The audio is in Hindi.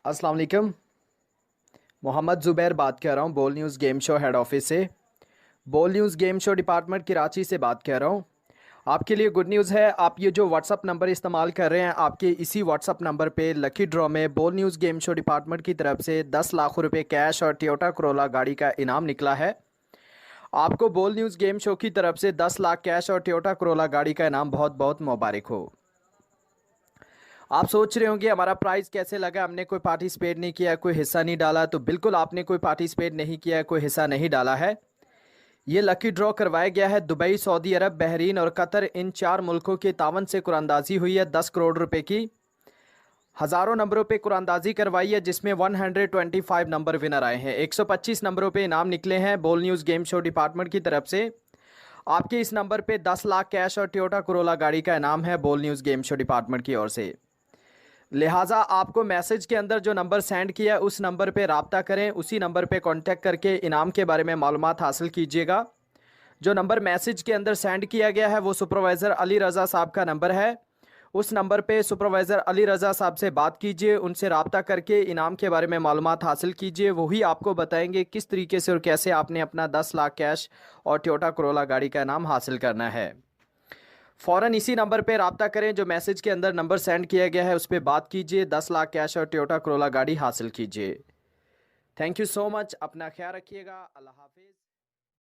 अस्सलाम वालेकुम। मोहम्मद ज़ुबैर बात कर रहा हूँ बोल news game show head office से। बोल news game show department Karachi से बात कर रहा हूँ। आपके लिए गुड न्यूज़ है, आप ये जो व्हाट्सअप नंबर इस्तेमाल कर रहे हैं, आपके इसी व्हाट्सअप नंबर पे लकी ड्रॉ में बोल न्यूज़ गेम शो डिपार्टमेंट की तरफ से 10 लाख रुपए कैश और टोयोटा करोला गाड़ी का इनाम निकला है। आपको बोल न्यूज़ गेम शो की तरफ से 10 लाख कैश और टोयोटा करोला गाड़ी का इनाम बहुत बहुत मुबारक हो। आप सोच रहे होंगे हमारा प्राइस कैसे लगा, हमने कोई पार्टिसिपेट नहीं किया, कोई हिस्सा नहीं डाला। तो बिल्कुल आपने कोई पार्टिसिपेट नहीं किया, कोई हिस्सा नहीं डाला है। ये लकी ड्रॉ करवाया गया है दुबई, सऊदी अरब, बहरीन और कतर, इन 4 मुल्कों के तावन से कुरानंदाजी हुई है 10 करोड़ रुपए की। हज़ारों नंबरों पे कुरानंदाजी करवाई है जिसमें 125 नंबर विनर आए हैं। 125 नंबरों पे इनाम निकले हैं बोल न्यूज़ गेम शो डिपार्टमेंट की तरफ से। आपके इस नंबर पे 10 लाख कैश और टोयोटा करोला गाड़ी का इनाम है बोल न्यूज़ गेम शो डिपार्टमेंट की ओर से। लिहाजा आपको मैसेज के अंदर जो नंबर सेंड किया है उस नंबर पे राब्ता करें, उसी नंबर पे कांटेक्ट करके इनाम के बारे में मालूमात हासिल कीजिएगा। जो नंबर मैसेज के अंदर सेंड किया गया है वो सुपरवाइज़र अली रज़ा साहब का नंबर है। उस नंबर पे सुपरवाइज़र अली रज़ा साहब से बात कीजिए, उनसे राब्ता करके इनाम के बारे में मालूमात हासिल कीजिए। वही आपको बताएंगे किस तरीके से और कैसे आपने अपना 10 लाख कैश और टोयोटा करोला गाड़ी का इनाम हासिल करना है। फ़ौरन इसी नंबर पे राब्ता करें, जो मैसेज के अंदर नंबर सेंड किया गया है उस पर बात कीजिए, 10 लाख कैश और टोयोटा करोला गाड़ी हासिल कीजिए। थैंक यू सो मच, अपना ख्याल रखिएगा। अल्लाह हाफिज़।